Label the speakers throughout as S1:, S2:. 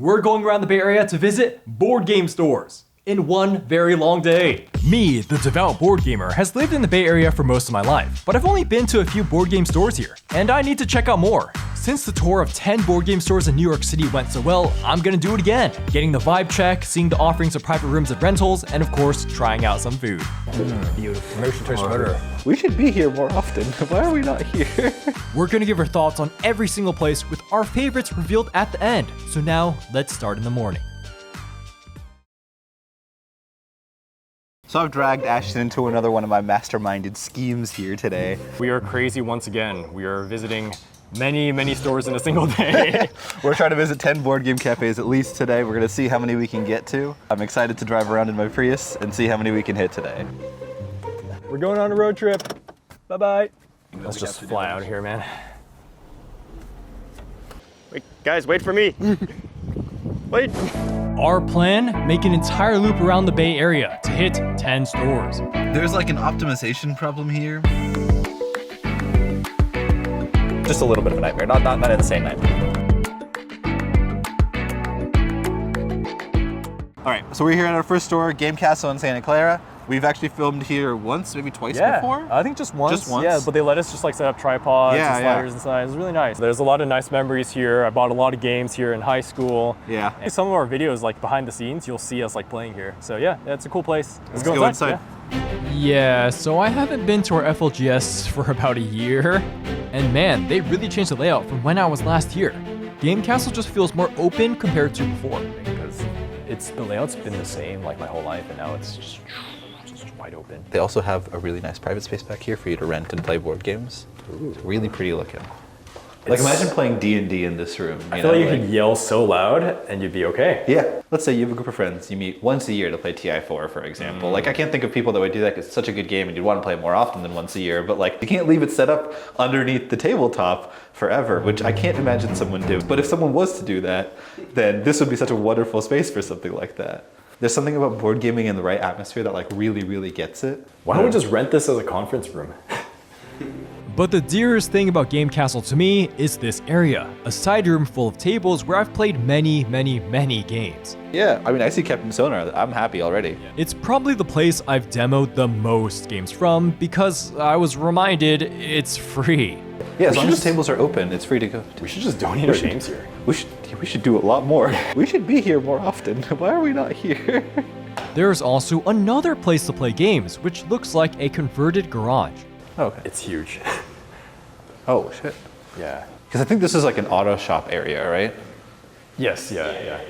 S1: we're going around the Bay Area to visit board game stores in one very long day. Me, the devout board gamer, has lived in the Bay Area for most of my life, but I've only been to a few board game stores here, and I need to check out more. Since the tour of 10 board game stores in New York City went so well, I'm gonna do it again. Getting the vibe check, seeing the offerings of private rooms and rentals, and of course, trying out some food.
S2: Beautiful. Motion toast murderer.
S3: We should be here more often. Why are we not here?
S1: We're gonna give our thoughts on every single place with our favorites revealed at the end. So now, let's start in the morning.
S3: So I've dragged Ashton into another one of my masterminded schemes here today.
S2: We are crazy once again. We are visiting many stores in a single day.
S3: We're trying to visit 10 board game cafes at least today. We're gonna see how many we can get to. I'm excited to drive around in my Prius and see how many we can hit today.
S2: We're going on a road trip. Bye-bye. Let's just fly out of here, man. Wait, guys, wait for me. Wait.
S1: Our plan, make an entire loop around the Bay Area to hit 10 stores.
S3: There's like an optimization problem here.
S4: Just a little bit of a nightmare, not an insane nightmare.
S3: All right, so we're here at our first store, Game Kastle in Santa Clara. We've actually filmed here once, maybe twice before?
S2: I think just once.
S3: Just once?
S2: Yeah, but they let us just like set up tripods and sliders inside. It was really nice. There's a lot of nice memories here. I bought a lot of games here in high school.
S3: Yeah.
S2: And some of our videos, like behind the scenes, you'll see us like playing here. So yeah, it's a cool place.
S3: Let's go inside.
S1: Yeah, so I haven't been to our FLGS for about a year. And man, they really changed the layout from when I was last here. Game Kastle just feels more open compared to before.
S4: Because the layout's been the same like my whole life, and now it's just wide open.
S3: They also have a really nice private space back here for you to rent and play board games. It's really pretty looking. Like imagine playing D&D in this room.
S2: I feel like you could yell so loud and you'd be okay.
S3: Yeah. Let's say you have a group of friends, you meet once a year to play TI4, for example. Like I can't think of people that would do that because it's such a good game and you'd want to play it more often than once a year, but like you can't leave it set up underneath the tabletop forever, which I can't imagine someone do. But if someone was to do that, then this would be such a wonderful space for something like that. There's something about board gaming in the right atmosphere that like really gets it.
S2: Why don't we just rent this as a conference room?
S1: But the dearest thing about Game Kastle to me is this area, a side room full of tables where I've played many games.
S3: Yeah, I mean, I see Captain Sonar. I'm happy already.
S1: It's probably the place I've demoed the most games from because I was reminded it's free.
S3: Yeah, as long as the tables are open, it's free to go to.
S2: We should just donate our games here.
S3: We should do a lot more. We should be here more often. Why are we not here?
S1: There's also another place to play games, which looks like a converted garage.
S3: Oh, okay.
S2: It's huge.
S3: Oh, shit.
S2: Yeah.
S3: Because I think this is like an auto shop area, right?
S2: Yes, yeah.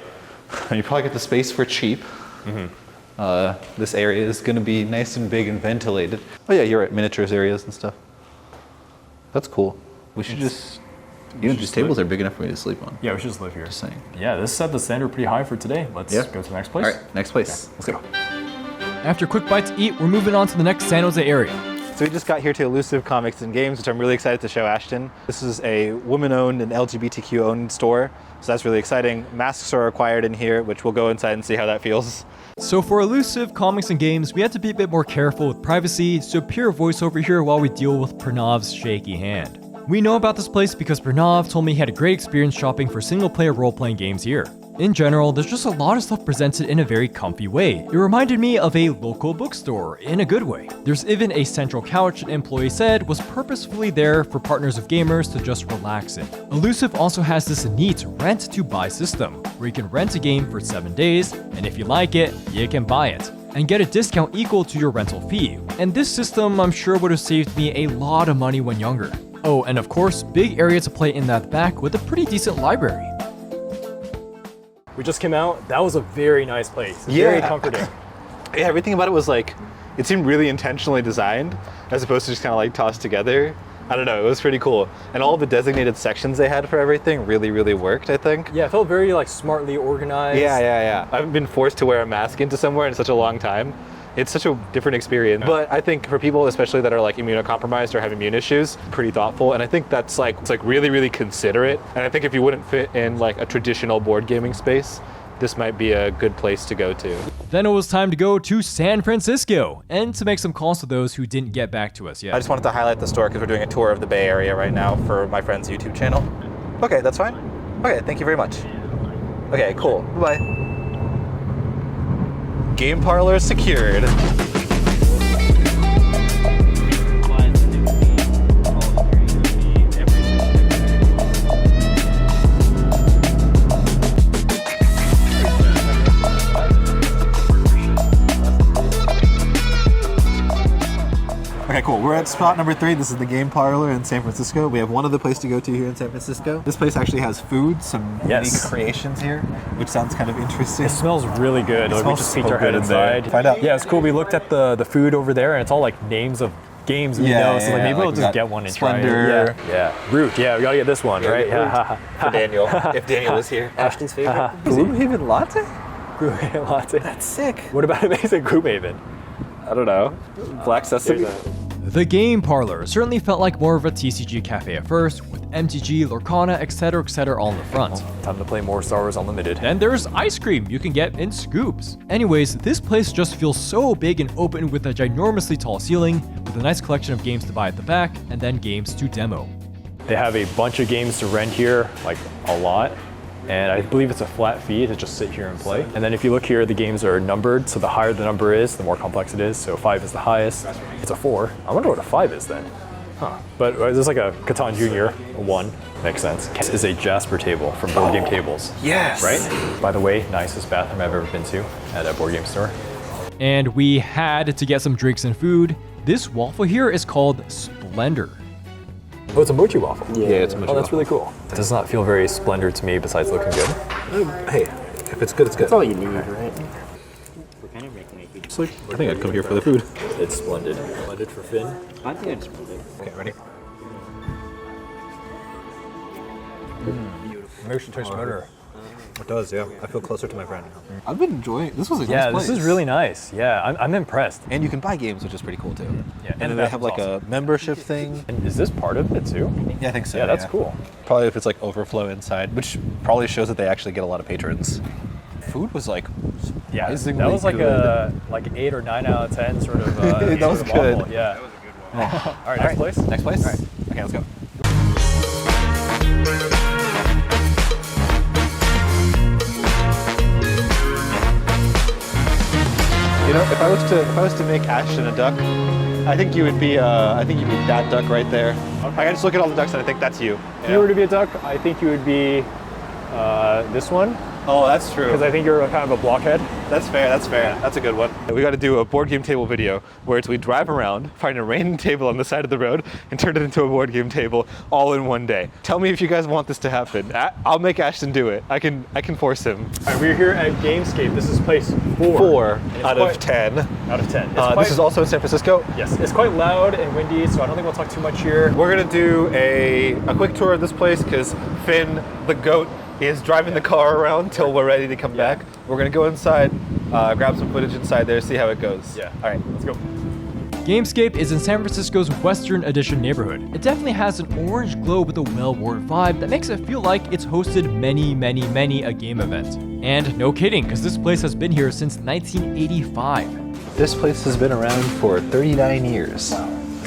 S3: You probably get the space for cheap. This area is going to be nice and big and ventilated. Oh yeah, you're right, miniatures areas and stuff. That's cool. We should just, these tables are big enough for me to sleep on.
S2: Yeah, we should just live here.
S3: Just saying.
S2: Yeah, this set the standard pretty high for today. Let's go to the next place.
S3: All right, next place. Let's go.
S1: After a quick bite to eat, we're moving on to the next San Jose area.
S3: So we just got here to Illusive Comics and Games, which I'm really excited to show Ashton. This is a woman-owned and LGBTQ-owned store, so that's really exciting. Masks are required in here, which we'll go inside and see how that feels.
S1: So for Illusive Comics and Games, we had to be a bit more careful with privacy, so pure voiceover here while we deal with Pranav's shaky hand. We know about this place because Pranav told me he had a great experience shopping for single-player role-playing games here. In general, there's just a lot of stuff presented in a very comfy way. It reminded me of a local bookstore, in a good way. There's even a central couch an employee said was purposefully there for partners of gamers to just relax in. Illusive also has this neat rent-to-buy system, where you can rent a game for 7 days, and if you like it, you can buy it, and get a discount equal to your rental fee. And this system, I'm sure, would have saved me a lot of money when younger. Oh, and of course, big area to play in that back with a pretty decent library.
S2: We just came out. That was a very nice place. Very comforting.
S3: Yeah, everything about it was like, it seemed really intentionally designed as opposed to just kind of like tossed together. I don't know, it was pretty cool. And all the designated sections they had for everything really worked, I think.
S2: Yeah, it felt very like smartly organized.
S3: Yeah. I haven't been forced to wear a mask into somewhere in such a long time. It's such a different experience. But I think for people, especially that are like immunocompromised or have immune issues, pretty thoughtful. And I think that's like, it's like really considerate. And I think if you wouldn't fit in like a traditional board gaming space, this might be a good place to go to.
S1: Then it was time to go to San Francisco and to make some calls to those who didn't get back to us yet.
S3: I just wanted to highlight the store because we're doing a tour of the Bay Area right now for my friend's YouTube channel. Okay, that's fine. Okay, thank you very much. Okay, cool. Bye. Game Parlour secured. Okay, cool. We're at spot number 3. This is the Game Parlour in San Francisco. We have one other place to go to here in San Francisco. This place actually has food, some unique creations here, which sounds kind of interesting.
S2: It smells really good.
S3: It
S2: we
S3: smells
S2: just
S3: so
S2: peeked our head
S3: good in there.
S2: inside.
S3: Find out.
S2: Yeah, it's cool. We looked at the food over there, and it's all like names of games we know. So like maybe we'll just get one and
S3: Splendor.
S2: try it. Yeah. Root. Yeah, we gotta get this one, right?
S3: Yeah. For Daniel, if Daniel was here.
S5: Ashton's favorite.
S3: Gloomhaven latte?
S2: Gloomhaven latte.
S3: That's sick.
S2: What about Amazing Gloomhaven?
S3: I don't know. Black Sesame.
S1: The Game Parlour certainly felt like more of a TCG cafe at first, with MTG, Lorcana, etc. all in the front.
S2: Time to play more Star Wars Unlimited.
S1: Then there's ice cream you can get in scoops. Anyways, this place just feels so big and open with a ginormously tall ceiling, with a nice collection of games to buy at the back, and then games to demo.
S2: They have a bunch of games to rent here, like a lot. And I believe it's a flat fee to just sit here and play. And then if you look here, the games are numbered, so the higher the number is, the more complex it is. So 5 is the highest. It's a 4. I wonder what a 5 is then. Huh. But there's like a Catan Junior, a 1. Makes sense. This is a Jasper table from Board Game Tables.
S3: Yes!
S2: Right? By the way, nicest bathroom I've ever been to at a board game store.
S1: And we had to get some drinks and food. This waffle here is called Splendor.
S2: Oh, it's a mochi waffle.
S3: Yeah, it's a mochi
S2: Oh, that's
S3: waffle.
S2: really cool. It does not feel very Splendor to me besides looking good.
S3: Hey, if it's good, it's good.
S5: That's all you need, right? We're kind of making a huge...
S3: I think I'd come here for the food.
S2: It's splendid. Splendid for Finn.
S5: I think I just put it.
S3: Okay, ready?
S2: Motion Toast Motor.
S3: It does, yeah. I feel closer to my friend now. I've been enjoying it. This was a nice place.
S2: This is really nice. Yeah, I'm impressed.
S3: And you can buy games, which is pretty cool too.
S2: Yeah,
S3: and then they have like a membership thing.
S2: And is this part of it too?
S3: Yeah, I think so.
S2: Yeah, that's cool.
S3: Probably if it's like overflow inside, which probably shows that they actually get a lot of patrons. Food was like
S2: Yeah,
S3: surprisingly
S2: that was like
S3: good.
S2: like 8 or 9 out of 10 sort of.
S3: That was
S2: sort of
S3: good.
S2: waffle. Yeah. That was a good one. All right, next place.
S3: Next place?
S2: All right.
S3: Okay, let's go. You know, if I was to make Ashton a duck, I think you would be that duck right there. Okay. I just look at all the ducks and I think that's you.
S2: If you were to be a duck, I think you would be this one.
S3: Oh, that's true.
S2: Because I think you're kind of a blockhead.
S3: That's fair, that's fair. That's a good one. We got to do a board game table video where we drive around, find a random table on the side of the road, and turn it into a board game table all in one day. Tell me if you guys want this to happen. I'll make Ashton do it. I can force him.
S2: All right, we're here at Gamescape. This is place 4.
S3: 4 out of 10.
S2: Out of 10.
S3: This is also in San Francisco.
S2: Yes, it's quite loud and windy, so I don't think we'll talk too much here.
S3: We're gonna do a quick tour of this place because Finn, the goat, is driving the car around till we're ready to come back. We're gonna go inside, grab some footage inside there, see how it goes.
S2: Yeah.
S3: All right, let's go.
S1: Gamescape is in San Francisco's Western Addition neighborhood. It definitely has an orange glow with a well-worn vibe that makes it feel like it's hosted many a game event. And no kidding, because this place has been here since 1985.
S3: This place has been around for 39 years.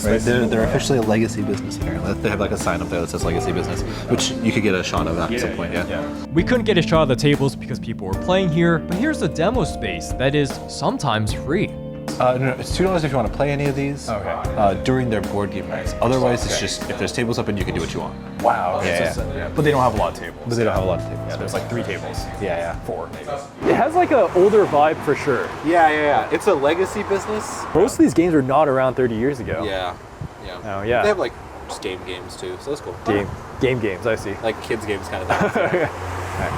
S3: Right? They're officially a legacy business apparently. They have like a sign up there that says legacy business, which you could get a shot of at some point, yeah.
S1: We couldn't get a shot of the tables because people were playing here, but here's the demo space that is sometimes free.
S3: No, it's $2 if you want to play any of these during their board game nights. Otherwise, it's just, if there's tables open, you can do what you want.
S2: Wow.
S3: Okay.
S2: Yeah. But they don't have a lot of tables.
S3: But they don't have a lot of tables.
S2: Yeah, there's like 3 tables.
S3: Yeah.
S2: 4. It has like an older vibe for sure.
S3: Yeah. It's a legacy business.
S2: Most of these games were not around 30 years ago.
S3: Yeah.
S2: Oh, yeah.
S3: They have like just game games too, so that's cool.
S2: Game games, I see.
S3: Like kids games kind of thing.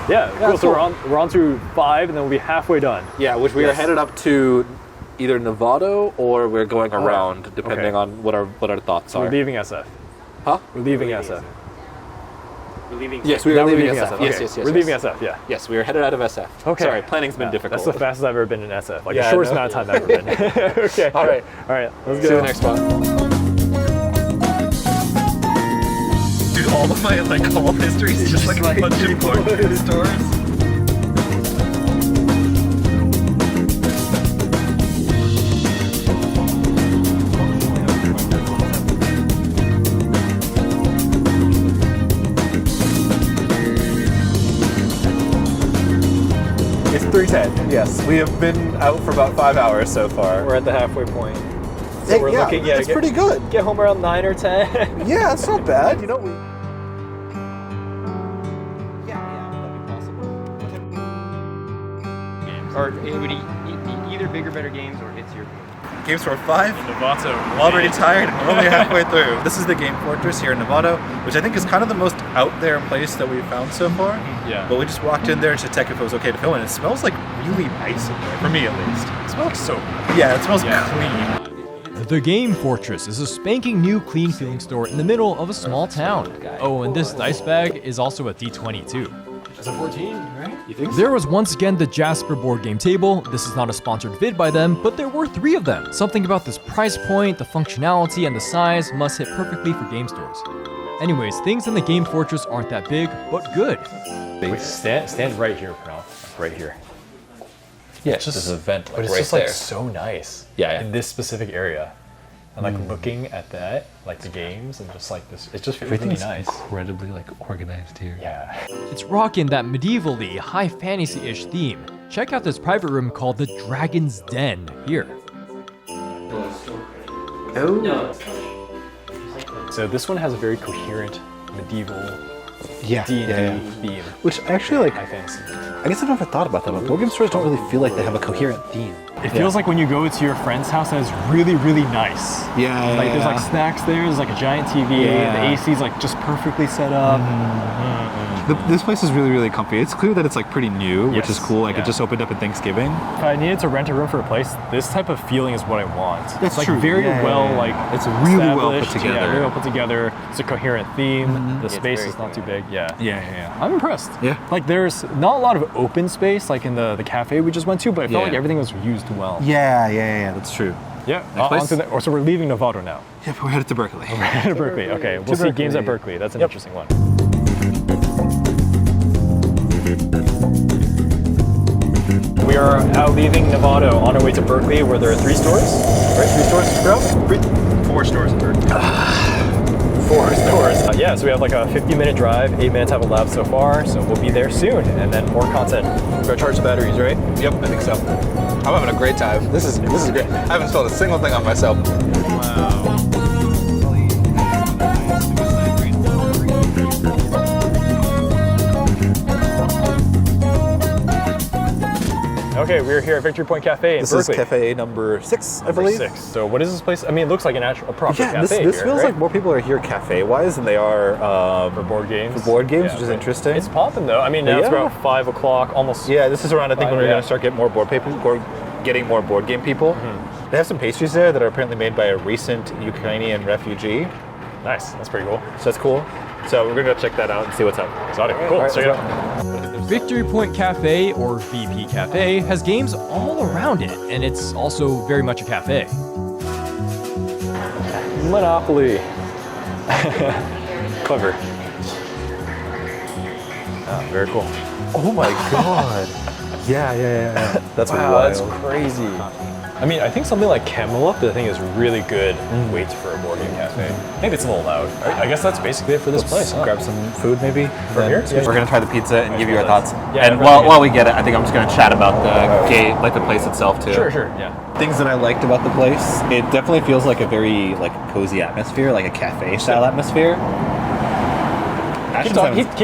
S2: Yeah, cool. So we're on to 5 and then we'll be halfway done.
S3: Yeah, which we are headed up to either Novato or we're going around, depending on what our thoughts are.
S2: We're leaving SF.
S3: Huh?
S2: We're leaving SF.
S5: We're leaving.
S3: Yes, we are leaving SF.
S2: Okay.
S3: Yes.
S2: We're leaving SF, yeah.
S3: Yes, we are headed out of SF.
S2: Okay.
S3: Sorry, planning's been difficult.
S2: That's the fastest I've ever been in SF. Like the shortest amount of time I've ever been. Okay. All right, let's go.
S3: See you in the next one. Dude, all of my like whole history is just like a bunch of board game stores. It's 3:10. Yes, we have been out for about 5 hours so far.
S2: We're at the halfway point. So we're looking. Yeah,
S3: it's pretty good.
S2: Get home around 9 or 10.
S3: Yeah, it's not bad. You know, we.
S5: Or it would either bigger, better games or it's your game.
S3: Game Store 5.
S2: Novato.
S3: Already tired. We're only halfway through. This is the Game Fortress here in Novato, which I think is kind of the most out there place that we've found so far.
S2: Yeah.
S3: But we just walked in there to check if it was okay to film, and it smells like really nice in there, for me at least.
S2: It smells like so good.
S3: Yeah, it smells clean.
S1: The Game Fortress is a spanking new clean feeling store in the middle of a small town. Oh, and this dice bag is also a D20 too.
S2: It's a 14, right? You think?
S1: There was once again the Jasper board game table. This is not a sponsored vid by them, but there were 3 of them. Something about this price point, the functionality, and the size must hit perfectly for game stores. Anyways, things in the Game Fortress aren't that big, but good.
S2: Wait, stand right here, Pranav. Right here.
S3: Yeah,
S2: It's just
S3: there's a vent
S2: but it's
S3: right
S2: just like
S3: there.
S2: so nice.
S3: Yeah.
S2: In this specific area. And like looking at that, like the games and just like this, it just feels really
S3: Everything's
S2: nice.
S3: incredibly like organized here.
S2: Yeah.
S1: It's rocking that medievally, high fantasy-ish theme. Check out this private room called the Dragon's Den here.
S3: Oh.
S2: So this one has a very coherent medieval
S3: Yeah.
S2: D&D theme.
S3: Which actually, like,
S2: High fantasy.
S3: I guess I've never thought about that, but board game stores don't really feel like they have a coherent theme.
S2: It feels like when you go to your friend's house that is really, really nice.
S3: Yeah.
S2: Like there's like snacks there's like a giant TV,
S3: Yeah.
S2: the AC's like just perfectly set up.
S3: This place is really, really comfy. It's clear that it's like pretty new, which is
S2: Yes.
S3: cool. Like
S2: Yeah.
S3: it just opened up in Thanksgiving.
S2: If I needed to rent a room for a place, this type of feeling is what I want.
S3: That's
S2: it's like
S3: true.
S2: very
S3: Yeah,
S2: well
S3: yeah, yeah.
S2: like
S3: It's really well put
S2: established.
S3: together.
S2: Yeah, really well put together. It's a coherent theme. The space
S5: very
S2: is not too big. Yeah.
S3: Yeah.
S2: I'm impressed.
S3: Yeah.
S2: Like there's not a lot of open space like in the cafe we just went to, but I felt
S3: Yeah.
S2: like everything was used well.
S3: Yeah. That's true.
S2: Yeah.
S3: place?
S2: So we're leaving Novato now.
S3: Yeah, but we're headed to Berkeley.
S2: To Berkeley. Okay. We'll see games at Berkeley. That's an interesting one. We are out leaving Novato on our way to Berkeley, where there are 3 stores. Right? 3 stores, bro?
S3: 4 stores in Berkeley.
S2: 4 stores. Yeah, so we have like a 50-minute drive, 8 minutes have elapsed so far, so we'll be there soon, and then more content. We're gonna charge the batteries, right?
S6: Yep, I think so. I'm having a great time. This is great. I haven't spelled a single thing on myself.
S2: Okay, we're here at Victory Point Cafe in
S3: This
S2: Berkeley.
S3: is cafe number 6, I
S2: Number
S3: believe.
S2: 6. So what is this place? I mean, it looks like a proper
S3: Yeah,
S2: cafe
S3: this
S2: here,
S3: feels
S2: right?
S3: like more people are here cafe-wise than they are
S2: for board games.
S3: for board games,
S2: Yeah,
S3: which is
S2: but
S3: interesting.
S2: It's popping though. I mean, now it's
S3: Yeah.
S2: about 5 o'clock, almost.
S3: Yeah, this is around. I think when we're
S2: Yeah.
S3: gonna start getting more getting more board game people. They have some pastries there that are apparently made by a recent Ukrainian refugee,
S2: Nice. That's pretty cool.
S3: so that's cool. So we're gonna go check that out and see what's up.
S2: Exotic. Cool.
S3: All right,
S2: Check it
S3: let's
S2: out.
S1: Victory Point Cafe, or VP Cafe, has games all around it, and it's also very much a cafe.
S2: Monopoly. Clever. Very cool.
S3: Oh my god! Yeah.
S2: That's
S3: wild.
S2: That's crazy. I mean, I think something like Camelot, I think is really good weights for a board game cafe. Maybe it's a little loud. I guess that's basically it for this place. Huh?
S3: Grab some food maybe
S2: From here? Yeah.
S3: We're gonna try the pizza and give you our thoughts.
S2: Yeah,
S3: and
S2: definitely.
S3: while we get it, I think I'm just gonna chat about the game, like the place itself too.
S2: Sure. Yeah.
S3: Things that I liked about the place, it definitely feels like a very like cozy atmosphere, like a cafe style atmosphere.
S2: Keep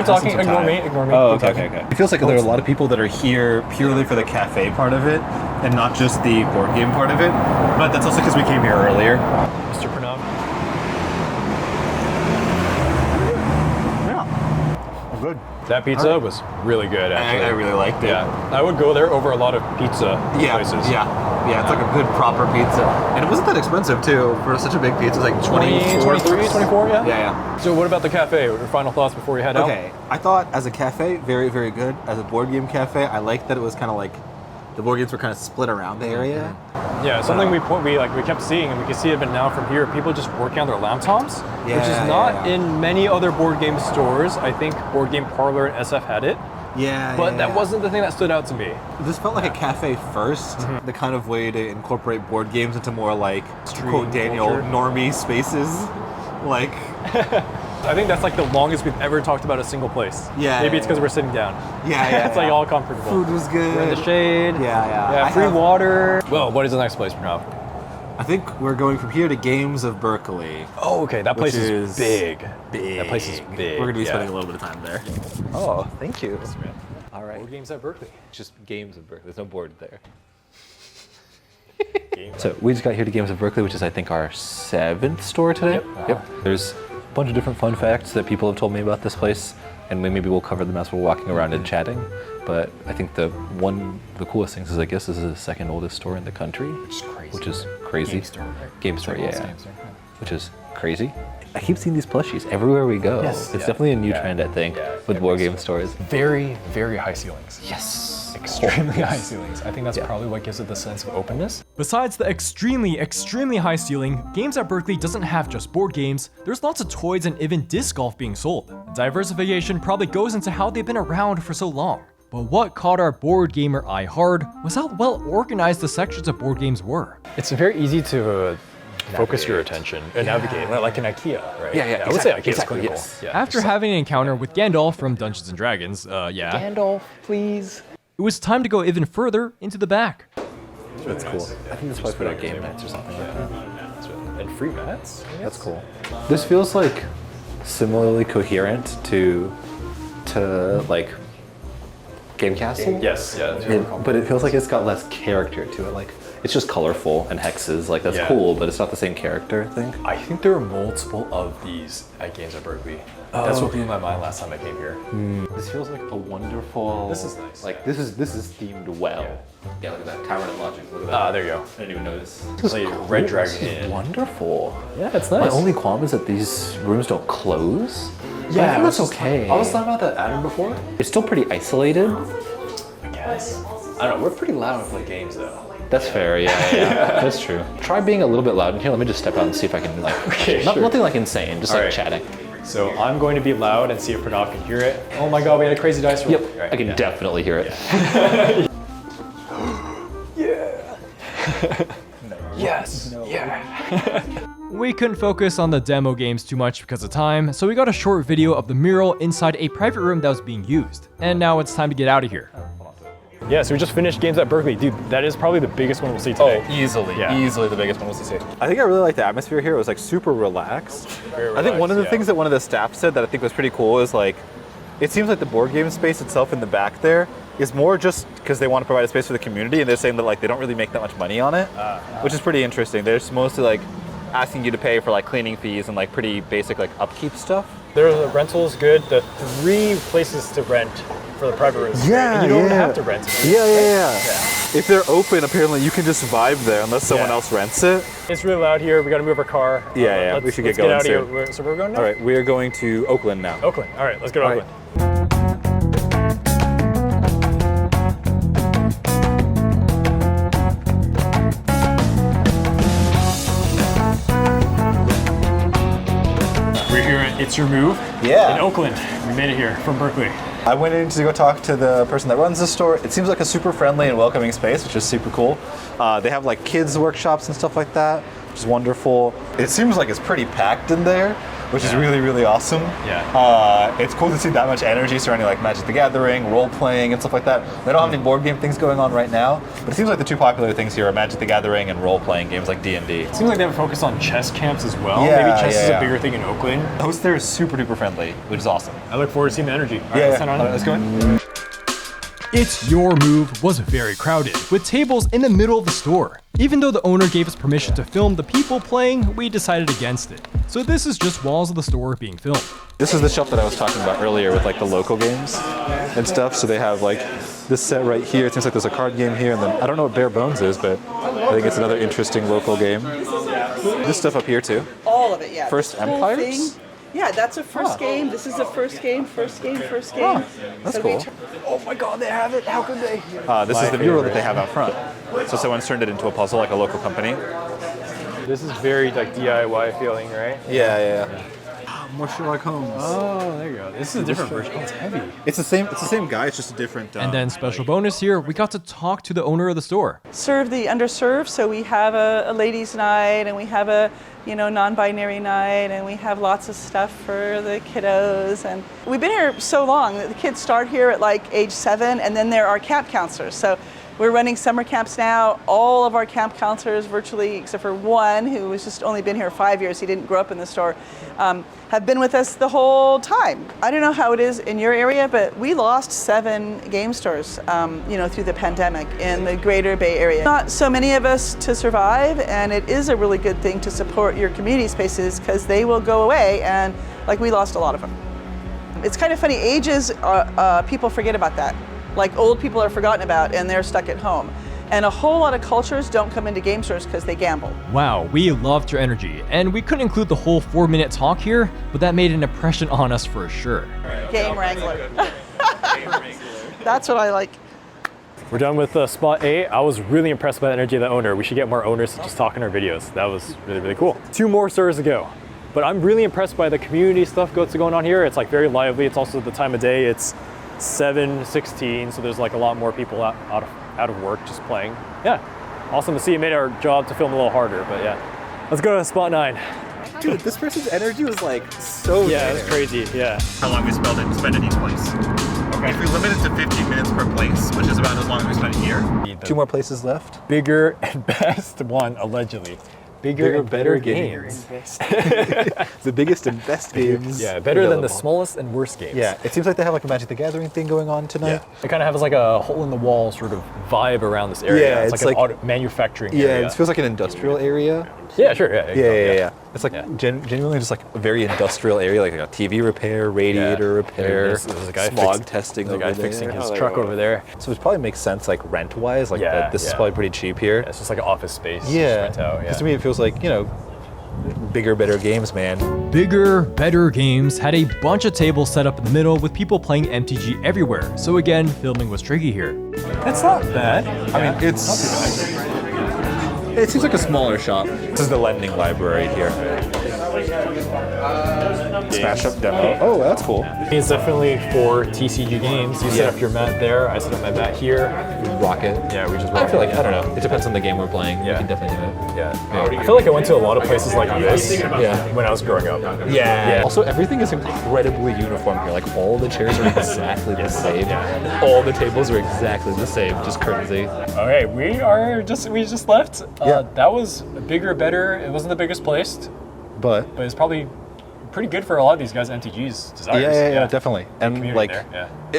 S2: talking. Ignore me.
S3: Oh,
S2: Keep
S3: okay.
S2: talking.
S3: It feels like there are a lot of people that are here purely for the cafe part of it, and not just the board game part of it. But that's also because we came here earlier.
S2: Mr. Pranav.
S3: Yeah, I'm good.
S2: That pizza was really good, actually.
S3: I really liked it.
S2: Yeah. I would go there over a lot of pizza places.
S3: Yeah, it's like a good proper pizza. And it wasn't that expensive too for such a big pizza. It's like 24
S2: 23, 24, yeah?
S3: Yeah.
S2: So what about the cafe? Your final thoughts before we head out?
S3: Okay, I thought as a cafe, very, very good. As a board game cafe, I liked that it was kind of like the board games were kind of split around the area.
S2: Yeah, something we kept seeing, and we can see even now from here, people just working on their laptops, which is not in many other board game stores. I think Board Game Parlour and SF had it, but that wasn't the thing that stood out to me.
S3: This felt like a cafe first, the kind of way to incorporate board games into more like, to quote Daniel,
S2: culture.
S3: normie spaces. Like,
S4: I think that's like the longest we've ever talked about a single place.
S6: Yeah.
S4: Maybe it's because we're sitting down.
S6: Yeah.
S4: It's like all comfortable.
S6: Food was good.
S4: We're in the shade.
S6: Yeah.
S4: Free water. Well, what is the next place, Pranav?
S6: I think we're going from here to Games of Berkeley.
S4: Oh, okay. That place is big.
S6: Big.
S4: That place is big.
S6: We're going to be spending a little bit of time there.
S3: Oh, thank you.
S4: All right. Board games at Berkeley.
S3: Just Games of Berkeley. There's no board there. So we just got here to Games of Berkeley, which is I think our 7th store today. Yep. There's a bunch of different fun facts that people have told me about this place, and maybe we'll cover them as we're walking around and chatting. But I think the coolest things is I guess this is the 2nd oldest store in the country, which is crazy.
S4: Game store, right?
S3: Game store, yeah.
S4: Game store, yeah.
S3: Which is crazy. I keep seeing these plushies everywhere we go.
S4: Yes,
S3: It's definitely a new trend, I think, with board game stores.
S4: Very, very high ceilings.
S3: Yes.
S4: Extremely high ceilings. I think that's probably what gives it the sense of openness.
S1: Besides the extremely, extremely high ceiling, Games at Berkeley doesn't have just board games, there's lots of toys and even disc golf being sold. The diversification probably goes into how they've been around for so long. But what caught our board gamer eye hard was how well organized the sections of board games were.
S4: It's very easy to focus your attention and navigate, like in IKEA, right?
S3: Yeah,
S4: I would say IKEA is
S3: exactly,
S4: clinical.
S3: yes.
S4: Yeah,
S1: After having an encounter with Gandalf from Dungeons & Dragons,
S4: Gandalf, please.
S1: it was time to go even further into the back.
S3: That's cool. I think that's probably for like game nights or something like that.
S4: And free mats?
S3: That's cool. This feels like similarly coherent to like Game Kastle.
S4: Yes,
S3: But it feels like it's got less character to it. Like it's just colorful and hexes. Like that's cool, but it's not the same character, I think.
S4: I think there are multiple of these at Games at Berkeley. That's what blew my mind last time I came here.
S3: This feels like a wonderful.
S4: This is nice.
S3: Like this is themed well. Yeah, look at that. Tyrant Logic. Look at that.
S4: Ah, there you go.
S3: I didn't even notice.
S4: Like Red Dragon
S3: This is
S4: Inn.
S3: wonderful.
S4: Yeah, it's
S3: My
S4: nice.
S3: only qualm is that these rooms don't close. But I
S4: Yeah,
S3: think that's okay.
S4: I was talking about that Adam before.
S3: It's still pretty isolated.
S4: I guess. I don't know. We're pretty loud when we play games, though.
S3: That's fair, yeah. That's true. Try being a little bit loud in here. Let me just step out and see if I can
S4: Okay, sure.
S3: nothing like insane, just
S4: All
S3: like
S4: right.
S3: chatting.
S4: So I'm going to be loud and see if Pranav can hear it. Oh my god, we had a crazy dice roll.
S3: Yep,
S4: Right,
S3: I can definitely hear it.
S4: Yes. Yeah.
S1: We couldn't focus on the demo games too much because of time, so we got a short video of the mural inside a private room that was being used. And now it's time to get out of here.
S4: Yeah, so we just finished Games at Berkeley. Dude, that is probably the biggest one we'll see today.
S6: Easily the biggest one we'll see.
S7: I think I really like the atmosphere here. It was like super relaxed. I think one of the things that one of the staff said that I think was pretty cool is like, it seems like the board game space itself in the back there is more just because they want to provide a space for the community, and they're saying that like they don't really make that much money on it, which is pretty interesting. They're just mostly like asking you to pay for like cleaning fees and like pretty basic like upkeep stuff.
S4: There are the rentals good. The 3 places to rent for the private rooms.
S7: Yeah,
S4: and you don't
S7: yeah.
S4: have to rent it.
S7: Yeah. If they're open, apparently you can just vibe there unless someone else rents it.
S4: It's really loud here. We got to move our car.
S7: Yeah, we should get going
S4: out
S7: soon.
S4: of here. So we're going now?
S7: All right, we are going to Oakland now.
S4: Oakland. All right, let's go to
S7: All right.
S4: Oakland. We're here at It's Your Move in Oakland. We made it here from Berkeley.
S7: I went in to go talk to the person that runs the store. It seems like a super friendly and welcoming space, which is super cool. They have like kids workshops and stuff like that, which is wonderful. It seems like it's pretty packed in there, which is really, really awesome. It's cool to see that much energy surrounding like Magic the Gathering, role playing, and stuff like that. They don't have any board game things going on right now, but it seems like the 2 popular things here are Magic the Gathering and role playing games like D&D.
S4: It seems like they have a focus on chess camps as well.
S7: Yeah,
S4: Maybe chess is
S7: yeah.
S4: a bigger thing in Oakland.
S7: The host there is super duper friendly, which is awesome.
S4: I look forward to seeing the energy. All right, let's head on in.
S7: Let's go in.
S1: It's Your Move was very crowded, with tables in the middle of the store. Even though the owner gave us permission to film the people playing, we decided against it. So this is just walls of the store being filmed.
S7: This is the shelf that I was talking about earlier with like the local games and stuff. So they have like this set right here. It seems like there's a card game here, and then I don't know what Bare Bones is, but I think it's another interesting local game. This stuff up here too.
S8: All of it, yeah.
S7: First
S8: This whole
S7: Empires?
S8: thing. Yeah, that's a first game. This is the first game.
S7: That's
S8: So
S7: cool.
S4: Oh my god, they have it. How could they?
S7: This is the mural that they have out front. So someone's turned it into a puzzle, like a local company.
S4: This is very like DIY feeling, right?
S7: Yeah. more Sherlock Holmes.
S4: Oh, there you go. This is a different version. Oh, it's heavy.
S7: It's the same guy. It's just a different.
S1: And then special bonus here, we got to talk to the owner of the store.
S8: Serve the underserved. So we have a ladies' night, and we have a non-binary night, and we have lots of stuff for the kiddos. And we've been here so long that the kids start here at like age 7, and then there are camp counselors. So we're running summer camps now. All of our camp counselors, virtually, except for one who has just only been here 5 years, he didn't grow up in the store, have been with us the whole time. I don't know how it is in your area, but we lost 7 game stores, through the pandemic in the greater Bay Area. Not so many of us to survive, and it is a really good thing to support your community spaces because they will go away, and like we lost a lot of them. It's kind of funny, ages, people forget about that. Like old people are forgotten about and they're stuck at home. And a whole lot of cultures don't come into game stores because they gamble.
S1: Wow, we loved your energy. And we couldn't include the whole 4-minute talk here, but that made an impression on us for sure.
S8: Game Wrangler. That's what I like.
S2: We're done with spot 8. I was really impressed by the energy of the owner. We should get more owners to just talk in our videos. That was really, really cool. 2 more stores to go. But I'm really impressed by the community stuff that's going on here. It's like very lively. It's also the time of day. It's 7:16, so there's like a lot more people out of work just playing. Yeah, awesome to see. It made our job to film a little harder, but yeah. Let's go to spot 9.
S7: Dude, this person's energy was like so.
S2: Yeah, it's crazy. Yeah.
S9: How long we spend at each place. Okay. If we limit it to 15 minutes per place, which is about as long as we spent here.
S7: 2 more places left.
S2: Bigger and best one, allegedly. Bigger and better games.
S7: The biggest and best games.
S2: Yeah, better than the smallest and worst games.
S7: Yeah, it seems like they have like a Magic the Gathering thing going on tonight.
S2: Yeah. It kind of has like a hole-in-the-wall sort of vibe around this area.
S7: Yeah,
S2: it's like an manufacturing area.
S7: Yeah, it feels like an industrial area.
S2: Yeah, sure. Yeah.
S7: It's like genuinely just like a very industrial area, like a TV repair, radiator repair,
S2: there's a guy
S7: smog testing.
S2: There's a guy fixing his truck over there.
S7: So it probably makes sense, like rent-wise. Like this is probably pretty cheap here.
S2: Yeah, it's just like an office space.
S7: Yeah,
S2: rent out.
S7: because to me it feels like bigger, better games, man.
S1: Bigger, Better Games had a bunch of tables set up in the middle with people playing MTG everywhere. So again, filming was tricky here.
S2: That's not bad.
S7: I mean, it's. It seems like a smaller shop. This is the lending library here. Smash Up demo. Oh, that's cool.
S2: It's definitely for TCG games. You set up your mat there. I set up my mat here.
S7: Rocket.
S2: Yeah, we just
S7: I
S2: rock
S7: feel like,
S2: it.
S7: I don't know. It depends on the game we're playing.
S2: Yeah.
S7: We can definitely do it.
S2: Yeah. I feel like I went to a lot of places like this when I was growing up.
S7: Yeah. Also, everything is incredibly uniform here. Like, all the chairs are exactly the same. All the tables are exactly the same. Just crazy.
S2: Okay, we just left. That was bigger, better. It wasn't the biggest placed,
S7: but
S2: it's probably pretty good for a lot of these guys' MTGs desires.
S7: Yeah, definitely. And like,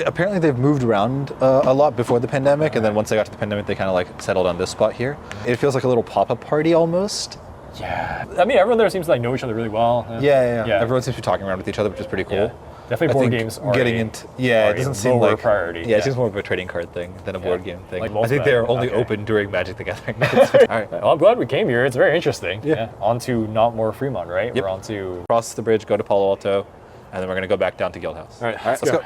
S7: apparently they've moved around a lot before the pandemic, and then once they got to the pandemic, they kind of like settled on this spot here. It feels like a little pop-up party almost.
S2: Yeah. I mean, everyone there seems to like know each other really well.
S7: Yeah. Everyone seems to be talking around with each other, which is pretty cool.
S2: Yeah. Definitely board games are
S7: getting into it doesn't seem like
S2: priority.
S7: Yeah, it seems more of a trading card thing than a board game thing.
S2: Like
S7: I think they're only open during Magic the Gathering. All right.
S2: Well, I'm glad we came here. It's very interesting.
S7: Yeah.
S2: On to not more Fremont, right?
S7: Yep.
S2: We're on to
S7: cross the bridge, go to Palo Alto, and then we're gonna go back down to Guildhouse.
S2: All right,
S7: let's go.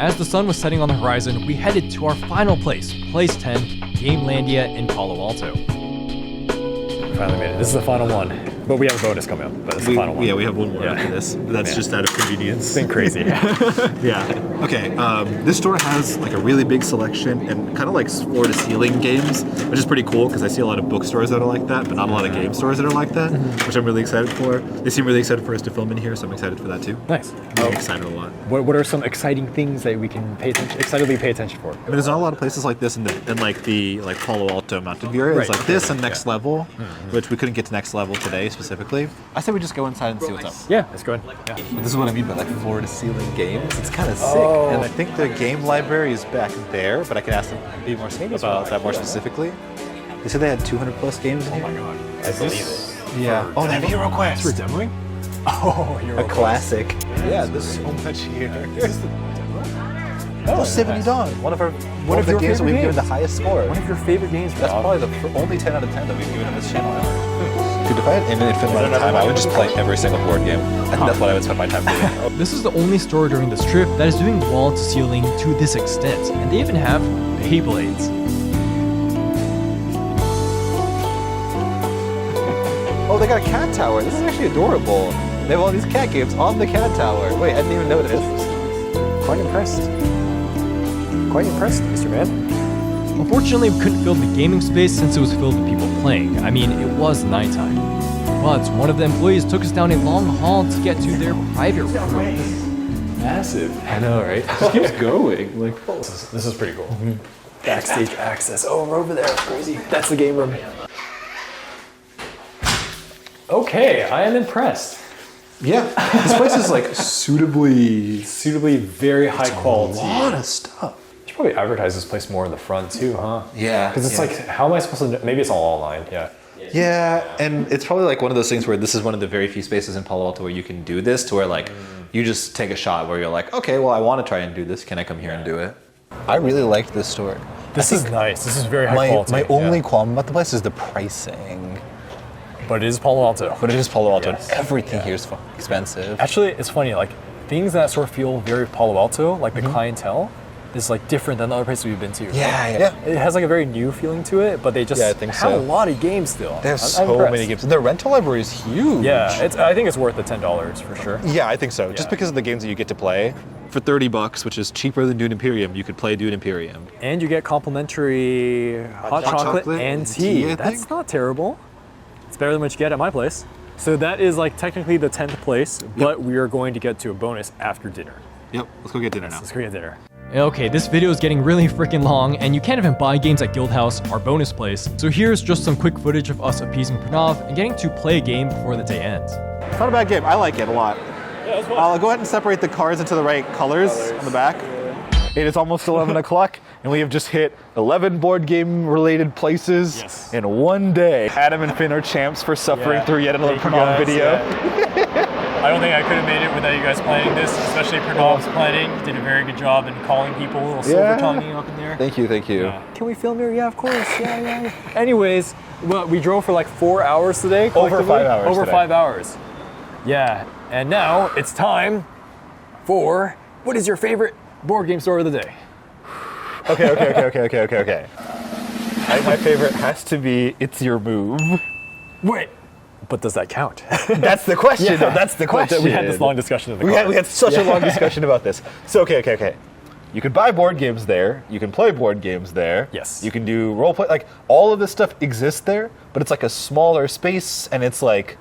S1: As the sun was setting on the horizon, we headed to our final place, Place 10, Gamelandia in Palo Alto.
S2: Finally made it. This is the final one. But we have a bonus coming up. But it's the final one.
S7: Yeah, we have one more after this. That's just out of convenience.
S2: It's been crazy.
S7: Yeah. Okay. This store has like a really big selection and kind of like floor-to-ceiling games, which is pretty cool because I see a lot of bookstores that are like that, but not a lot of game stores that are like that, which I'm really excited for. They seem really excited for us to film in here, so I'm excited for that too.
S2: Nice.
S7: I'm excited a lot.
S2: What are some exciting things that we can excitedly pay attention for?
S7: I mean, there's not a lot of places like this in the Palo Alto Mountain View area. It's like this and Next Level, which we couldn't get to Next Level today specifically. I say we just go inside and see what's up.
S2: Yeah, let's go ahead. Yeah.
S7: This is what I mean by like floor-to-ceiling games. It's kind of sick. And I think the game library is back there, but I can ask them to be more about that more specifically. They said they had 200 plus games in here.
S2: Oh my god. I believe it.
S7: Yeah. Oh, they have HeroQuest.
S2: We're demoing? Oh,
S7: a classic. Yeah, there's so much here. Oh, 70 Dawn. One of the games that we've given the highest score.
S2: One of your favorite games.
S7: That's probably the only 10 out of 10 that we've given on this channel. Dude, if I had an infinite amount of time, I would just play every single board game. And that's what I would spend my time doing.
S1: This is the only store during this trip that is doing wall-to-ceiling to this extent, and they even have Beyblades.
S7: Oh, they got a cat tower. This is actually adorable. They have all these cat games on the cat tower. Wait, I didn't even notice.
S4: Quite impressed. Quite impressed, Mr. Man.
S1: Unfortunately, we couldn't fill the gaming space since it was filled with people playing. I mean, it was nighttime. But one of the employees took us down a long hall to get to their private room.
S4: Massive. I know, right? It just keeps going. Like,
S2: This is pretty cool.
S4: backstage access. Oh, we're over there. Crazy. That's the game room.
S2: Okay, I am impressed.
S7: Yeah, this place is like suitably
S2: Very high quality.
S7: A lot of stuff.
S2: You should probably advertise this place more in the front too, huh?
S7: Yeah.
S2: Because it's like, how am I supposed to? Maybe it's all online. Yeah.
S3: Yeah, and it's probably like one of those things where this is one of the very few spaces in Palo Alto where you can do this, to where like you just take a shot where you're like, okay, well, I want to try and do this. Can I come here and do it?
S7: I really liked this store.
S2: This is nice. This is very high quality.
S7: My only qualm about the place is the pricing.
S2: But it is Palo Alto.
S7: But it is Palo Alto.
S2: Yes.
S7: And everything here is expensive.
S2: Actually, it's funny. Like things that sort of feel very Palo Alto, like the clientele, is like different than the other places we've been to.
S7: Yeah.
S2: It has like a very new feeling to it, but they just
S7: I think
S2: have
S7: so.
S2: a lot of games still.
S7: They have
S2: I'm
S7: so
S2: impressed.
S7: many games. Their rental library is huge.
S2: Yeah, I think it's worth the $10 for sure.
S7: Yeah, I think so. Just because of the games that you get to play. For $30, which is cheaper than Dune Imperium, you could play Dune Imperium.
S2: And you get complimentary hot chocolate and tea. That's not terrible. It's better than what you get at my place. So that is like technically the 10th place, but we are going to get to a bonus after dinner.
S7: Yep, let's go get dinner now.
S2: Let's go get dinner.
S1: Okay, this video is getting really freaking long, and you can't even buy games at Guildhouse, our bonus place. So here's just some quick footage of us appeasing Pranav and getting to play a game before the day ends.
S7: It's not a bad game. I like it a lot.
S2: Yeah, it's fun.
S7: I'll go ahead and separate the cards into the right colors on the back. It is almost 11 o'clock, and we have just hit 11 board game related places in one day. Adam and Finn are champs for suffering through yet another Pranav video.
S2: I don't think I could have made it without you guys playing this, especially Pranav's planning. Did a very good job in calling people, a little silver tonguing up in there.
S7: Thank you.
S2: Can we film here? Yeah, of course. Yeah. Anyways, well, we drove for like 4 hours today.
S7: Over 5 hours
S2: Over
S7: today.
S2: 5 hours. Yeah, and now it's time for what is your favorite board game store of the day?
S7: Okay. My favorite has to be It's Your Move.
S2: Wait, but does that count?
S7: That's the question. though. That's the question.
S2: We had this long discussion in the car.
S7: We had such a long discussion about this. So okay. You can buy board games there. You can play board games there.
S2: Yes.
S7: You can do role play. Like all of this stuff exists there, but it's like a smaller space, and it's like,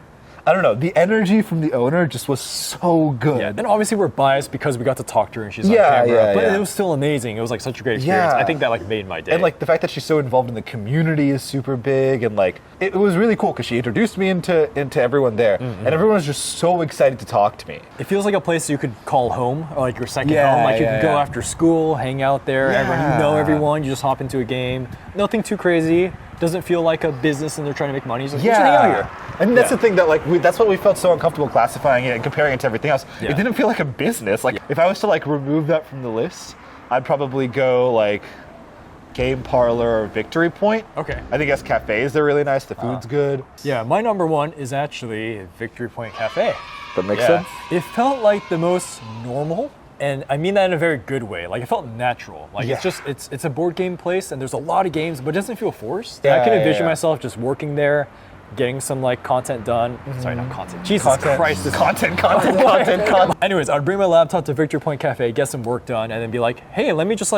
S7: I don't know. The energy from the owner just was so good.
S2: Yeah, and obviously we're biased because we got to talk to her and she's on
S7: Yeah,
S2: camera.
S7: yeah,
S2: but
S7: yeah.
S2: it was still amazing. It was like such a great experience.
S7: Yeah.
S2: I think that like made my day.
S7: And like the fact that she's so involved in the community is super big, and like it was really cool because she introduced me into everyone there, and everyone was just so excited to talk to me.
S2: it feels like a place you could call home, or like your second
S7: Yeah,
S2: home. Like you
S7: yeah,
S2: could go
S7: yeah.
S2: after school, hang out there. Everyone, you know everyone. You just hop into a game. Nothing too crazy. Doesn't feel like a business and they're trying to make money. It's like, we're just hanging out here.
S7: And that's the thing that like that's what we felt so uncomfortable classifying it and comparing it to everything else.
S2: Yeah.
S7: It didn't feel like a business. Like if I was to like remove that from the list, I'd probably go like Game Parlour or Victory Point.
S2: Okay.
S7: I think as cafes, they're really nice. The food's good.
S2: Yeah, my number one is actually Victory Point Cafe.
S7: That makes sense.
S2: It felt like the most normal, and I mean that in a very good way. Like it felt natural. Like
S7: Yeah.
S2: it's a board game place, and there's a lot of games, but it doesn't feel forced.
S7: Yeah,
S2: I can envision
S7: yeah.
S2: myself just working there, getting some like content done. Sorry, not content. Jesus
S7: Content.
S2: Christ, this
S7: Content.
S2: Anyways, I'd bring my laptop to Victory Point Cafe, get some work done, and then be like, hey, let me just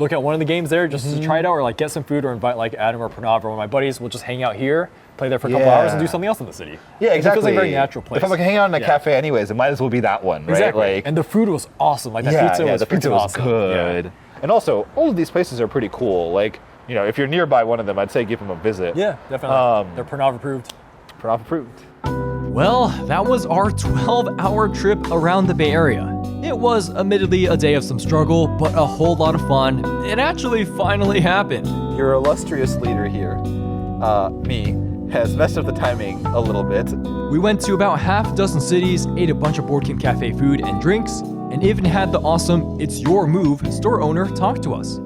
S2: look at one of the games there just to try it out, or like get some food, or invite like Adam or Pranav or one of my buddies. We'll just hang out here, play there for a couple hours, and do something else in the city.
S7: Yeah, exactly.
S2: It feels like a very natural place.
S7: If I'm like hanging out in a cafe anyways, it might as well be that one, right?
S2: Exactly.
S7: Like,
S2: And the food was awesome. Like that pizza was
S7: the pizza
S2: freaking
S7: was
S2: awesome.
S7: good.
S2: Yeah.
S7: And also, all of these places are pretty cool. Like, you know, if you're nearby one of them, I'd say give them a visit.
S2: Yeah, definitely. They're Pranav approved.
S7: Pranav approved.
S1: Well, that was our 12-hour trip around the Bay Area. It was admittedly a day of some struggle, but a whole lot of fun. It actually finally happened.
S7: Your illustrious leader here, me, has messed up the timing a little bit.
S1: We went to about half a dozen cities, ate a bunch of Board Game Cafe food and drinks, and even had the awesome It's Your Move store owner talk to us.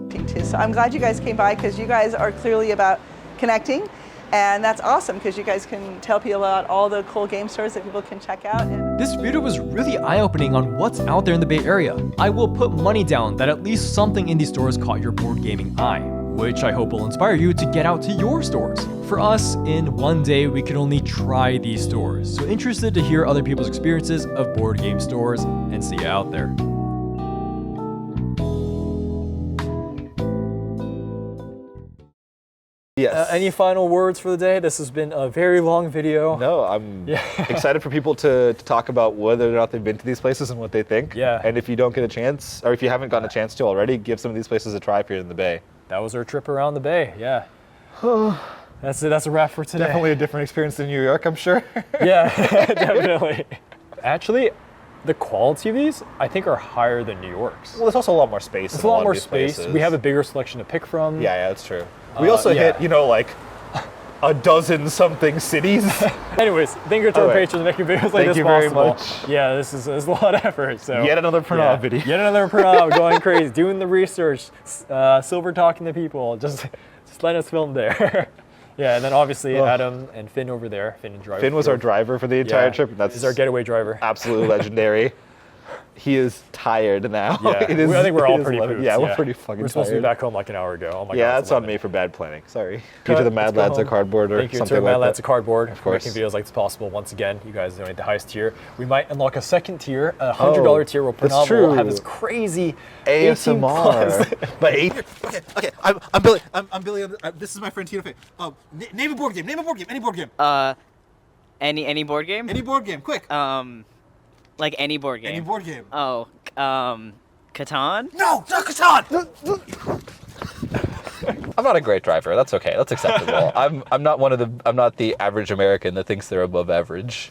S8: So I'm glad you guys came by because you guys are clearly about connecting. And that's awesome because you guys can tell people about all the cool game stores that people can check out. And
S1: This video was really eye-opening on what's out there in the Bay Area. I will put money down that at least something in these stores caught your board gaming eye. which I hope will inspire you to get out to your stores. For us, in one day, we could only try these stores, so interested to hear other people's experiences of board game stores, and see you out there.
S7: Yes.
S4: Any final words for the day? This has been a very long video.
S7: No, I'm excited for people to talk about whether or not they've been to these places and what they think.
S4: Yeah.
S7: And if you don't get a chance, or if you haven't gotten a chance to already, give some of these places a try if you're in the Bay.
S4: That was our trip around the Bay, yeah. That's it, that's a wrap for today.
S7: Definitely a different experience than New York, I'm sure.
S4: Yeah, definitely. Actually, the quality of these, I think, are higher than New York's.
S7: Well, there's also a lot more space.
S4: It's
S7: in
S4: a lot
S7: of
S4: more
S7: these
S4: space.
S7: places.
S4: We have a bigger selection to pick from.
S7: Yeah, that's true. We also hit, like a dozen something cities.
S4: Anyways, thank you to our patrons making videos like this possible.
S7: Thank you very much.
S4: Yeah, this is a lot of effort. So
S7: Yet another Pranav video.
S4: Yet another Pranav going crazy, doing the research, silver talking to people, just letting us film there. Yeah, and then obviously Adam and Finn over there. Finn and driver.
S7: Finn was our driver for the entire trip. And
S4: He's our getaway driver.
S7: Absolutely legendary. He is tired now.
S4: Yeah,
S7: It is,
S4: I think we're all
S7: it is
S4: pretty
S7: 11.
S4: pooped.
S7: Yeah, we're pretty fucking
S4: We're supposed to be
S7: tired.
S4: back home like an hour ago. Oh my god.
S7: Yeah,
S4: it's
S7: that's on
S4: 11.
S7: me for bad planning. Sorry. Due to the Mad Lads of Cardboard or
S4: Thank you
S7: something
S4: to
S7: like
S4: Mad Lads
S7: that.
S4: of Cardboard
S7: Of
S4: for
S7: course.
S4: making videos like this possible. Once again, you guys donate the highest tier. We might unlock a second tier, a $100 tier where
S7: that's
S4: Pranav will have
S7: true.
S4: his crazy 18
S7: ASMR.
S4: But
S9: Okay. I'm Billy. I'm Billy. This is my friend Tito Fay. Name a board game. Name a board game. Any board game.
S10: Any board game?
S9: Any board game. Quick.
S10: Like any board game.
S9: Any board game.
S10: Oh, Catan?
S9: No, not Catan.
S3: I'm not a great driver. That's okay. That's acceptable. I'm not the average American that thinks they're above average.